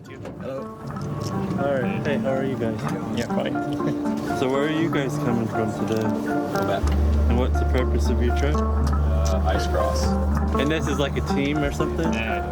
Thank you. Hello. All right. Hey, how are you guys? Yeah, fine. So where are you guys coming from today? Webb. And what's the purpose of your trip? Ice cross. And this is like a team or something? Yeah.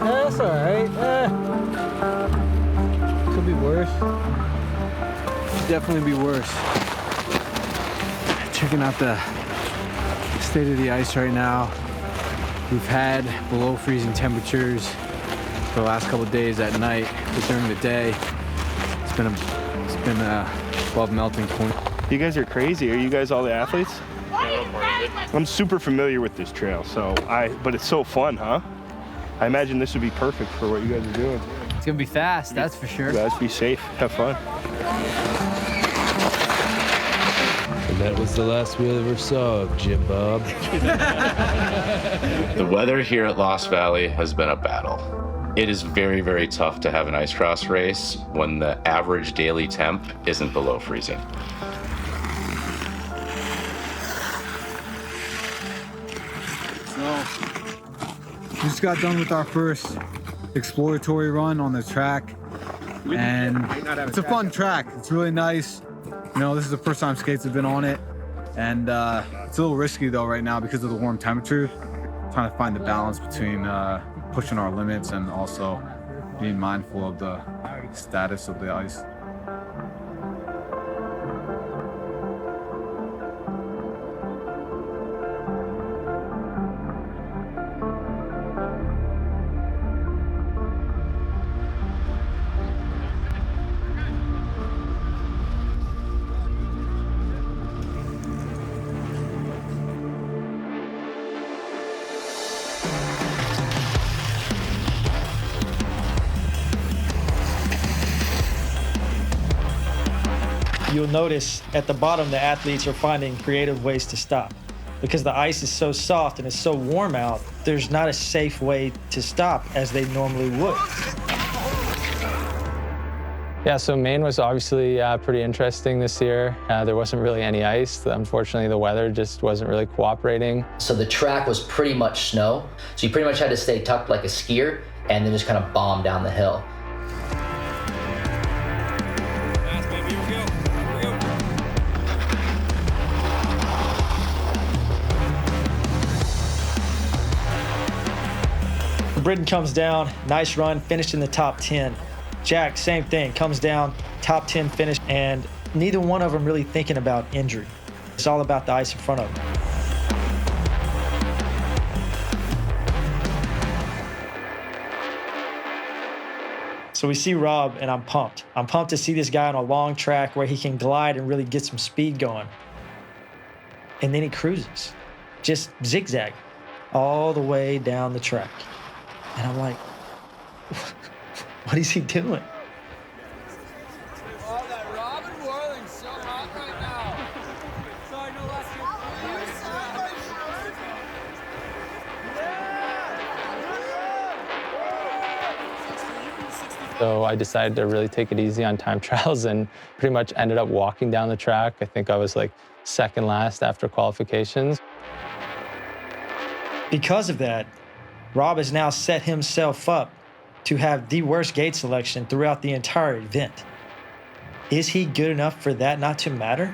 That's all right. Could be worse. Could definitely be worse. Checking out the state of the ice right now. We've had below freezing temperatures for the last couple of days at night, but during the day, it's been above melting point. You guys are crazy. Are you guys all the athletes? I'm super familiar with this trail, but it's so fun, huh? I imagine this would be perfect for what you guys are doing. It's gonna be fast, that's for sure. Guys, be safe. Have fun. And that was the last we ever saw of Jim Bob. The weather here at Lost Valley has been a battle. It is very, very tough to have an ice cross race when the average daily temp isn't below freezing. We just got done with our first exploratory run on the track, and it's a fun track. It's really nice. You know, this is the first time skates have been on it, and it's a little risky though right now because of the warm temperature. Trying to find the balance between pushing our limits and also being mindful of the status of the ice. You'll notice at the bottom the athletes are finding creative ways to stop. Because the ice is so soft and it's so warm out, there's not a safe way to stop as they normally would. Yeah, so Maine was obviously pretty interesting this year. There wasn't really any ice. Unfortunately, the weather just wasn't really cooperating. So the track was pretty much snow. So you pretty much had to stay tucked like a skier and then just kind of bomb down the hill. Brittan comes down, nice run, finished in the top 10. Jack, same thing, comes down, top 10 finish, and neither one of them really thinking about injury. It's all about the ice in front of them. So we see Rob, and I'm pumped. I'm pumped to see this guy on a long track where he can glide and really get some speed going. And then he cruises, just zigzag all the way down the track. And I'm like, what is he doing? Oh, that Rob and Worling's so hot right now. Sorry, no last year. So I decided to really take it easy on time trials and pretty much ended up walking down the track. I think I was like second last after qualifications. Because of that, Rob has now set himself up to have the worst gate selection throughout the entire event. Is he good enough for that not to matter?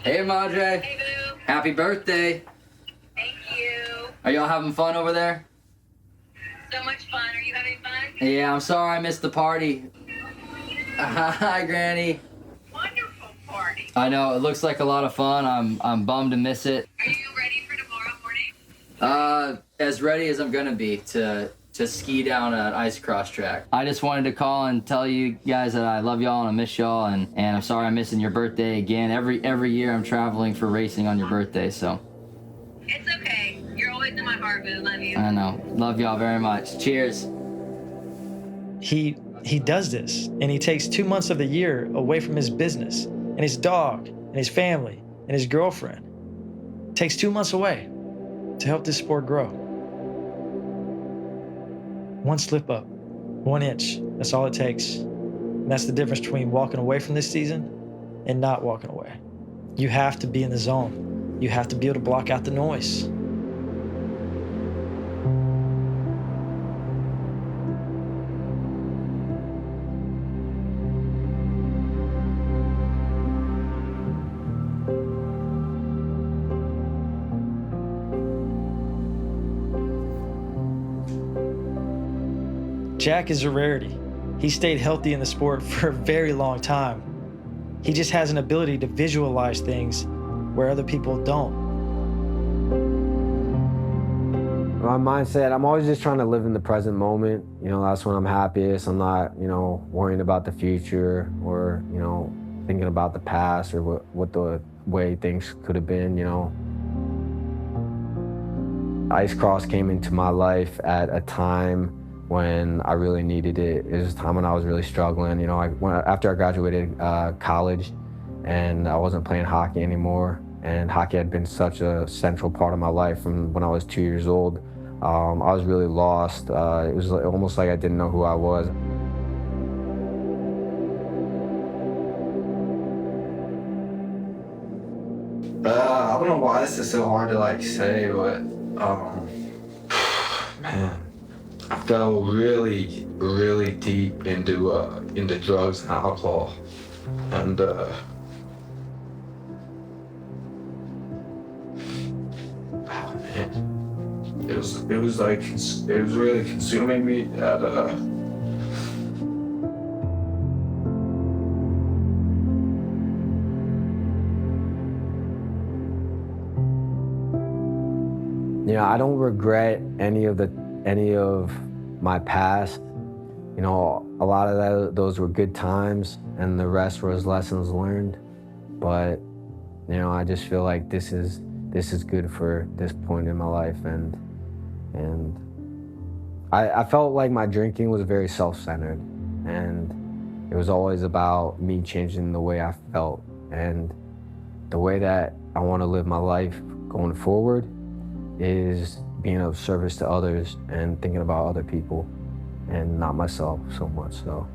Hey, Madre. Hey, Boo. Happy birthday. Thank you. Are y'all having fun over there? So much fun. Are you having fun? Yeah, I'm sorry I missed the party. Hi, Granny. Wonderful party. I know, it looks like a lot of fun. I'm bummed to miss it. Are you ready for tomorrow morning? As ready as I'm gonna be to ski down an ice cross track. I just wanted to call and tell you guys that I love y'all and I miss y'all, and I'm sorry I'm missing your birthday again. Every year I'm traveling for racing on your birthday, so. It's okay. You're always in my heart, Boo. Love you. I know. Love y'all very much. Cheers. He he does this, and he takes 2 months of the year away from his business and his dog and his family and his girlfriend. Takes 2 months away to help this sport grow. One slip up, 1 inch, that's all it takes. And that's the difference between walking away from this season and not walking away. You have to be in the zone. You have to be able to block out the noise. Jack is a rarity. He stayed healthy in the sport for a very long time. He just has an ability to visualize things where other people don't. My mindset, I'm always just trying to live in the present moment. You know, that's when I'm happiest. I'm not, worrying about the future or, thinking about the past or what the way things could have been, Ice cross came into my life at a time when I really needed it. It was a time when I was really struggling. After I graduated college and I wasn't playing hockey anymore, and hockey had been such a central part of my life from when I was 2 years old. I was really lost. It was almost like I didn't know who I was. I don't know why this is so hard to say, but man, I fell really, really deep into drugs and alcohol, and it was really consuming me. I don't regret any of my past. A lot of those were good times, and the rest was lessons learned. But I just feel like this is good for this point in my life, and I felt like my drinking was very self-centered, and it was always about me changing the way I felt, and the way that I want to live my life going forward is being of service to others and thinking about other people and not myself so much. So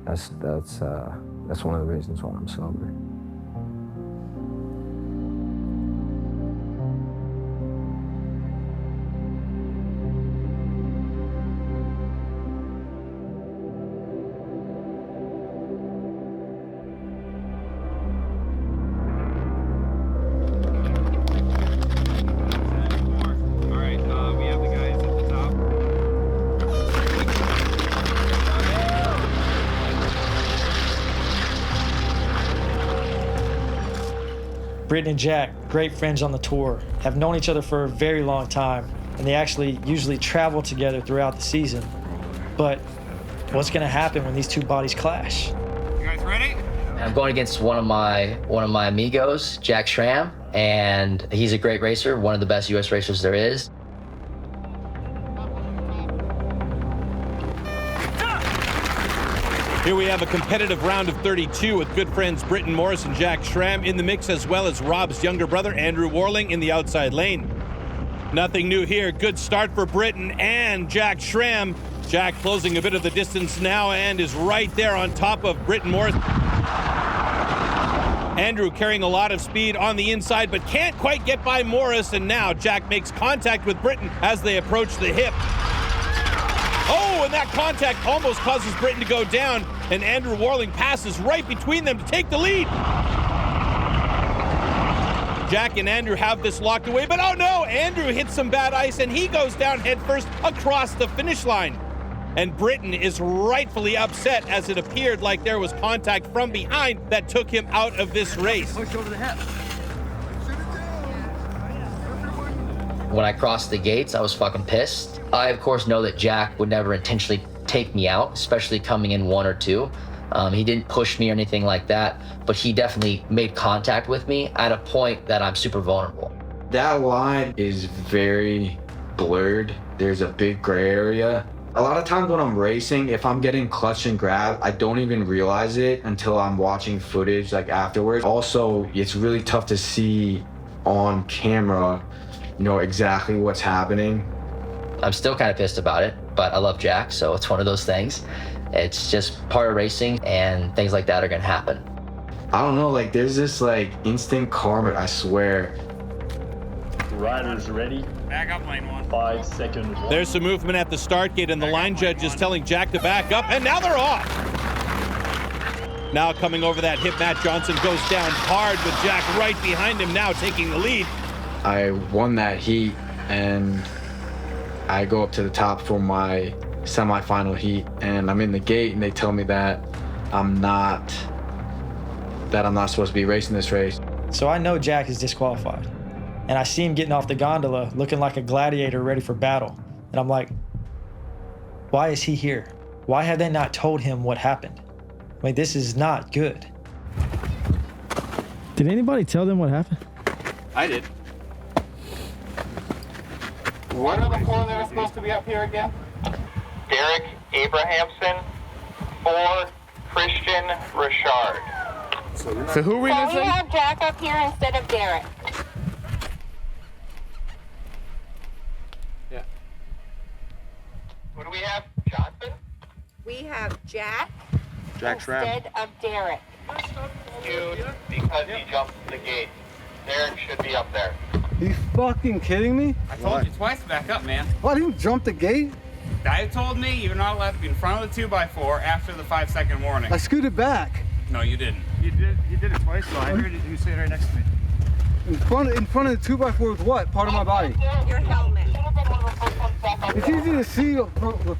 that's one of the reasons why I'm sober. Brittan and Jack, great friends on the tour, have known each other for a very long time, and they actually usually travel together throughout the season. But what's gonna happen when these two bodies clash? You guys ready? I'm going against one of my amigos, Jack Schram, and he's a great racer, one of the best US racers there is. Here we have a competitive round of 32 with good friends Brittan Morris and Jack Schram in the mix, as well as Rob's younger brother, Andrew Worling, in the outside lane. Nothing new here. Good start for Brittan and Jack Schram. Jack closing a bit of the distance now and is right there on top of Brittan Morris. Andrew carrying a lot of speed on the inside, but can't quite get by Morris, and now Jack makes contact with Brittan as they approach the hip. Oh, and that contact almost causes Brittan to go down, and Andrew Worling passes right between them to take the lead. Jack and Andrew have this locked away, but oh no, Andrew hits some bad ice and he goes down headfirst across the finish line. And Brittan is rightfully upset, as it appeared like there was contact from behind that took him out of this race. Push over the hip. When I crossed the gates, I was fucking pissed. I, of course, know that Jack would never intentionally take me out, especially coming in 1 or 2. He didn't push me or anything like that, but he definitely made contact with me at a point that I'm super vulnerable. That line is very blurred. There's a big gray area. A lot of times when I'm racing, if I'm getting clutched and grabbed, I don't even realize it until I'm watching footage like afterwards. Also, it's really tough to see on camera, exactly what's happening. I'm still kind of pissed about it, but I love Jack, so it's one of those things. It's just part of racing, and things like that are gonna happen. I don't know, like there's this like instant karma, I swear. Riders ready. Back up lane 1. 5 seconds. There's some movement at the start gate, and the line judge is telling Jack to back up, and now they're off. Now coming over that hip, Matt Johnson goes down hard with Jack right behind him now taking the lead. I won that heat, and I go up to the top for my semifinal heat, and I'm in the gate, and they tell me that I'm not supposed to be racing this race. So I know Jack is disqualified. And I see him getting off the gondola looking like a gladiator ready for battle. And I'm like, why is he here? Why have they not told him what happened? I mean, this is not good. Did anybody tell them what happened? I did. What are the 4 that are supposed to be up here again? Derek Abrahamson, 4 Christian Richard. So who are we missing? we have Jack up here instead of Derek. Who do we have? Johnson? We have Jack Schram. instead of Derek. Dude, because he jumped the gate. Derek should be up there. Are you fucking kidding me? I told you twice to back up, man. Why didn't you jump the gate? Guy told me you're not allowed to be in front of the 2x4 after the 5-second warning. I scooted back. No, you didn't. You did it twice, so I heard you say it right next to me. In front of the 2x4 with what? Part of my body. Your helmet. It's easy to see the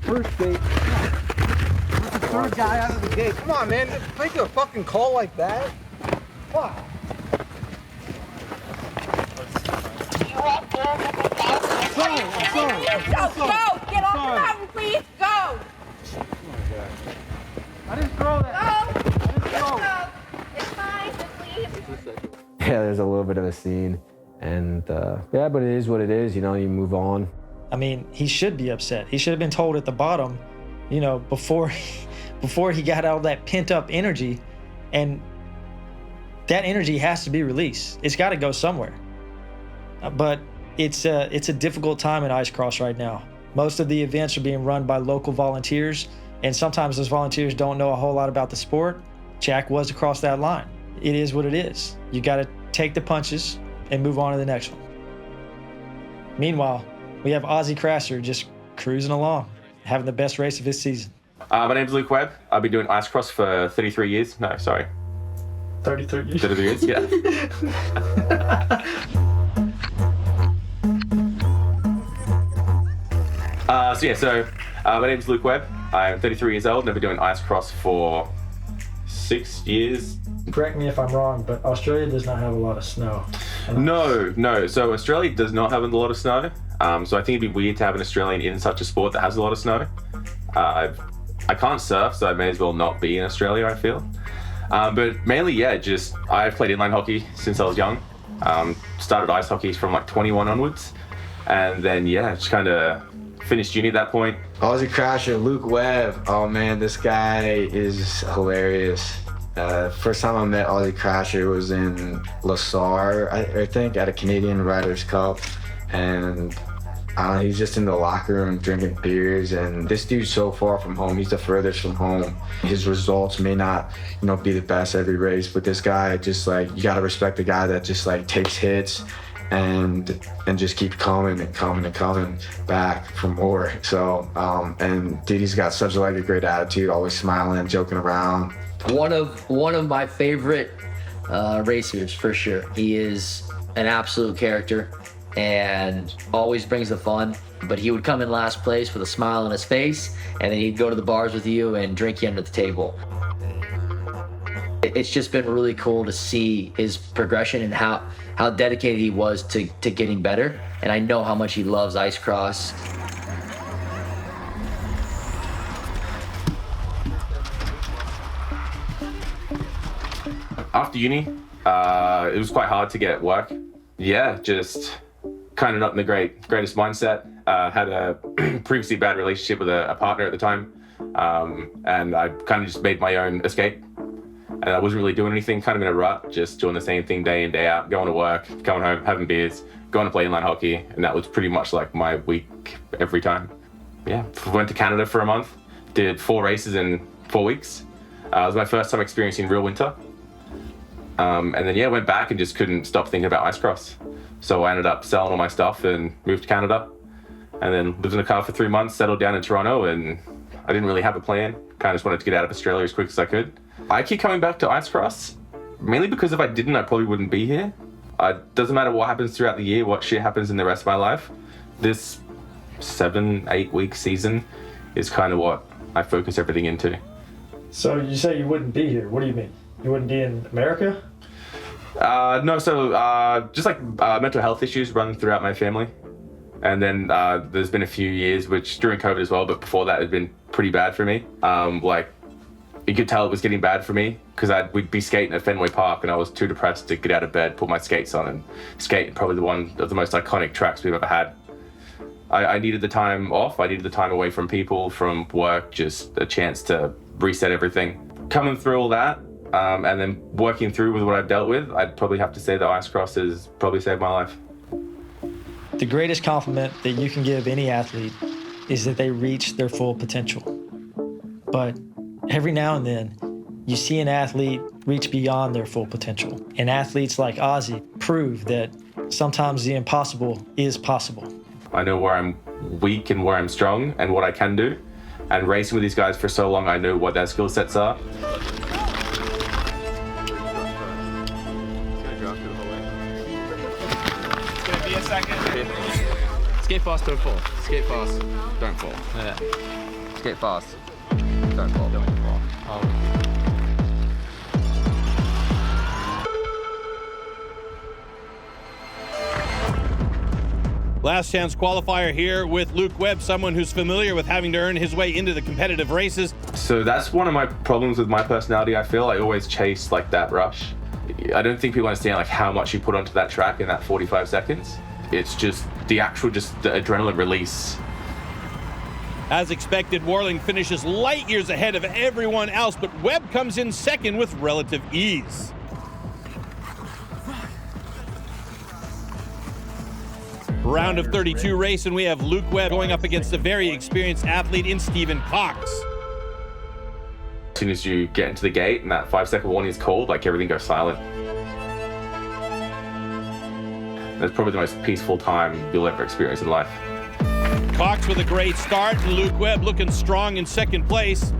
first gate. What's the third guy out of the gate? Come on, man. Make a fucking call like that. Fuck. Go! Get off the mountain, please! Go! I didn't throw that. Go! It's fine, just leave. Yeah, there's a little bit of a scene, and yeah, but it is what it is. You move on. I mean, he should be upset. He should have been told at the bottom, before he got all that pent up energy, and that energy has to be released. It's got to go somewhere. But it's a difficult time in ice cross right now. Most of the events are being run by local volunteers, and sometimes those volunteers don't know a whole lot about the sport. Jack was across that line. It is what it is. You got to take the punches and move on to the next one. Meanwhile, we have Ozzy Crasser just cruising along, having the best race of his season. My name's Luke Webb. I've been doing ice cross for 33 years. No, sorry. 33 years? 33 years, yeah. My name's Luke Webb. I'm 33 years old and I've been doing ice cross for 6 years. Correct me if I'm wrong, but Australia does not have a lot of snow. No. So Australia does not have a lot of snow. So I think it'd be weird to have an Australian in such a sport that has a lot of snow. I can't surf, so I may as well not be in Australia, I feel. But mainly, yeah, I've played inline hockey since I was young. Started ice hockey from like 21 onwards. And then, yeah, just kind of finished uni at that point. Aussie Crasher, Luke Webb. Oh man, this guy is hilarious. First time I met Aussie Crasher was in LaSar, I think, at a Canadian Riders Cup. And he's just in the locker room drinking beers, and this dude's so far from home. He's the furthest from home. His results may not, be the best every race, but this guy just you gotta respect the guy that just takes hits and just keep coming back for more. So, and dude, he's got such a great attitude, always smiling, joking around. One of my favorite racers for sure. He is an absolute character and always brings the fun. But he would come in last place with a smile on his face, and then he'd go to the bars with you and drink you under the table. It's just been really cool to see his progression and how dedicated he was to getting better. And I know how much he loves ice cross. After uni, it was quite hard to get work. Yeah, just kind of not in the greatest mindset. Had a previously bad relationship with a partner at the time, and I kind of just made my own escape. And I wasn't really doing anything, kind of in a rut, just doing the same thing day in, day out, going to work, going home, having beers, going to play inline hockey, and that was pretty much like my week every time. Yeah, went to Canada for a month, did 4 races in 4 weeks. It was my first time experiencing real winter. And then, yeah, went back and just couldn't stop thinking about ice cross. So I ended up selling all my stuff and moved to Canada. And then lived in a car for 3 months, settled down in Toronto, and I didn't really have a plan. Kind of just wanted to get out of Australia as quick as I could. I keep coming back to ice cross, mainly because if I didn't, I probably wouldn't be here. It doesn't matter what happens throughout the year, what shit happens in the rest of my life. This 7-8 week season is kind of what I focus everything into. So you say you wouldn't be here. What do you mean? You wouldn't be in America? No, so just like mental health issues run throughout my family. And then there's been a few years, which during COVID as well, but before that had been pretty bad for me. Like, you could tell it was getting bad for me because we'd be skating at Fenway Park and I was too depressed to get out of bed, put my skates on and skate probably one of the most iconic tracks we've ever had. I needed the time off. I needed the time away from people, from work, just a chance to reset everything. Coming through all that and then working through with what I've dealt with, I'd probably have to say that ice cross has probably saved my life. The greatest compliment that you can give any athlete is that they reach their full potential. But every now and then, you see an athlete reach beyond their full potential. And athletes like Ozzy prove that sometimes the impossible is possible. I know where I'm weak and where I'm strong and what I can do. And racing with these guys for so long, I know what their skill sets are. Skate fast, don't fall. Skate fast, don't fall. Yeah. Skate fast, don't fall. Don't fall. Oh. Last chance qualifier here with Luke Webb, someone who's familiar with having to earn his way into the competitive races. So that's one of my problems with my personality. I feel I always chase like that rush. I don't think people understand like how much you put onto that track in that 45 seconds. It's just the actual, just the adrenaline release. As expected, Worling finishes light years ahead of everyone else, but Webb comes in second with relative ease. Round of 32 race, and we have Luke Webb going up against a very experienced athlete in Stephen Cox. As soon as you get into the gate and that 5-second warning is called, like everything goes silent. That's probably the most peaceful time you'll ever experience in life. Cox with a great start, and Luke Webb looking strong in second place.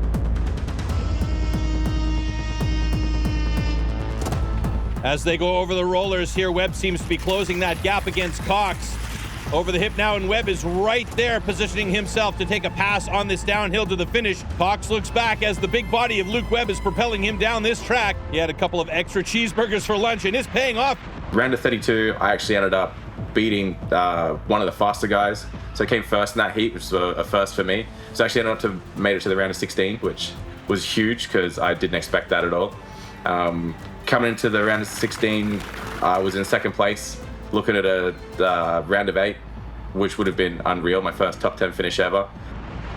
As they go over the rollers here, Webb seems to be closing that gap against Cox. Over the hip now, and Webb is right there, positioning himself to take a pass on this downhill to the finish. Cox looks back as the big body of Luke Webb is propelling him down this track. He had a couple of extra cheeseburgers for lunch and is paying off. Round of 32, I actually ended up beating one of the faster guys. So I came first in that heat, which was a first for me. So I actually ended up made it to the round of 16, which was huge because I didn't expect that at all. Coming into the round of 16, I was in second place, looking at a round of 8, which would have been unreal, my first top 10 finish ever.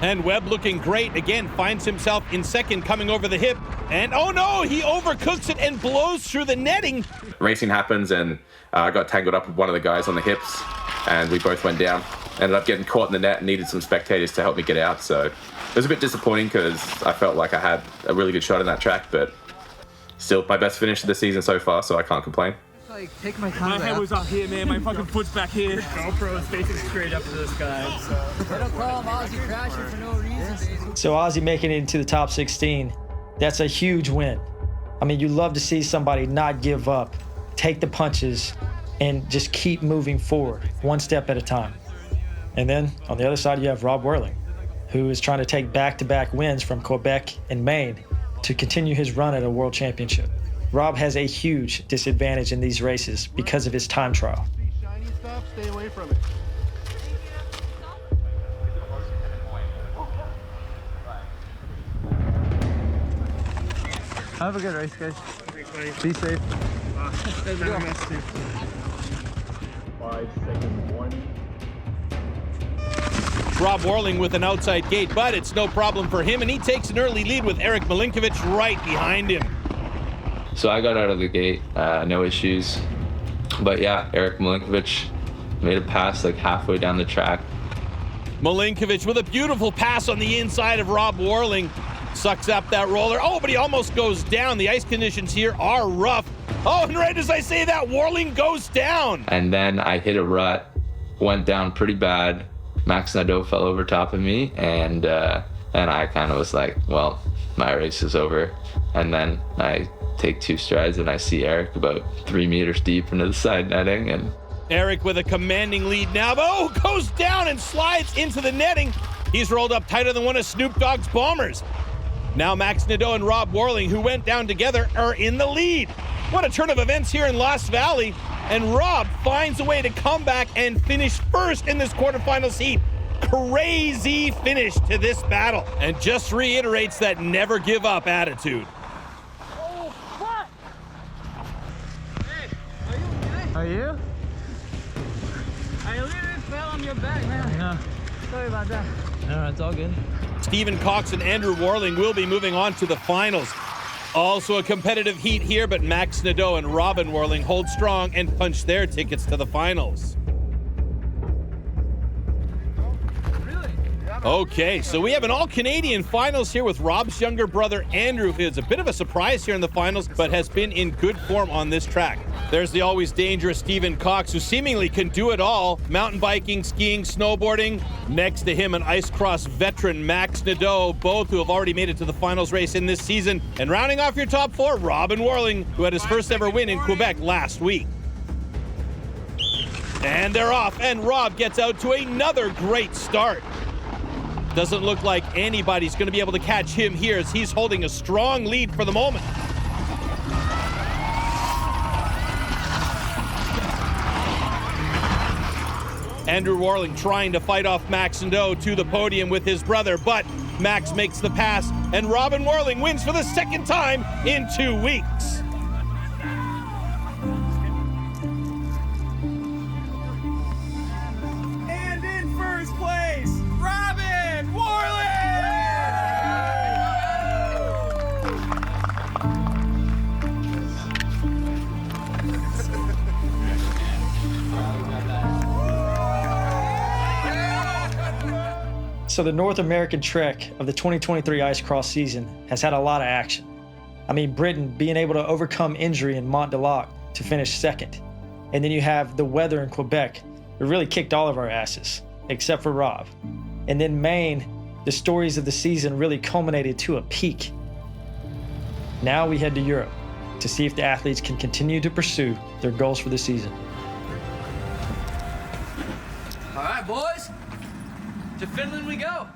And Webb looking great again, finds himself in second, coming over the hip, and oh no, he overcooks it and blows through the netting. Racing happens, and I got tangled up with one of the guys on the hips, and we both went down. Ended up getting caught in the net and needed some spectators to help me get out, so it was a bit disappointing because I felt like I had a really good shot in that track, but still my best finish of the season so far, so I can't complain. Like, take my time. My head was up here, man. My fucking foot's back here. The GoPro is facing straight up to this guy. They don't call him Ozzy crashing for no reason. So Ozzy making it into the top 16, that's a huge win. I mean, you love to see somebody not give up, take the punches, and just keep moving forward, one step at a time. And then on the other side, you have Rob Worling, who is trying to take back-to-back wins from Quebec and Maine to continue his run at a world championship. Rob has a huge disadvantage in these races because of his time trial. Shiny stuff, stay away from it. Have a good race, guys. Be safe. 5 second warning. Rob Worling with an outside gate, but it's no problem for him, and he takes an early lead with Eric Milinkovic right behind him. So I got out of the gate, no issues. But yeah, Eric Milinkovic made a pass like halfway down the track. Milinkovic with a beautiful pass on the inside of Rob Worling. Sucks up that roller. Oh, but he almost goes down. The ice conditions here are rough. Oh, and right as I say that, Worling goes down. And then I hit a rut, went down pretty bad. Max Nadeau fell over top of me, and I kind of was like, well, my race is over. And then I take 2 strides and I see Eric about 3 meters deep into the side netting, and Eric with a commanding lead now, but oh, goes down and slides into the netting. He's rolled up tighter than one of Snoop Dogg's bombers. Now Max Nadeau and Rob Worling, who went down together, are in the lead. What a turn of events here in Lost Valley. And Rob finds a way to come back and finish first in this quarterfinals heat. Crazy finish to this battle. And just reiterates that never give up attitude. Oh, fuck! Hey, Are you? I literally fell on your back, man. Yeah. Sorry about that. No, it's all good. Stephen Cox and Andrew Worling will be moving on to the finals. Also a competitive heat here, but Max Nadeau and Robin Worling hold strong and punch their tickets to the finals. Okay, so we have an all-Canadian finals here with Rob's younger brother, Andrew, who is a bit of a surprise here in the finals, but has been in good form on this track. There's the always dangerous Stephen Cox, who seemingly can do it all. Mountain biking, skiing, snowboarding. Next to him, an ice cross veteran, Max Nadeau, both who have already made it to the finals race in this season. And rounding off your top 4, Robin Worling, who had his first ever win in Quebec last week. And they're off, and Rob gets out to another great start. Doesn't look like anybody's going to be able to catch him here, as he's holding a strong lead for the moment. Andrew Worling trying to fight off Max Nadeau to the podium with his brother, but Max makes the pass, and Robin Worling wins for the second time in 2 weeks. And in first place, Robin Worling! So the North American trek of the 2023 ice cross season has had a lot of action. I mean, Brittan being able to overcome injury in Mont de Lac to finish second. And then you have the weather in Quebec. It really kicked all of our asses, except for Rob. And then Maine, the stories of the season really culminated to a peak. Now we head to Europe to see if the athletes can continue to pursue their goals for the season. All right, boys. To Finland we go.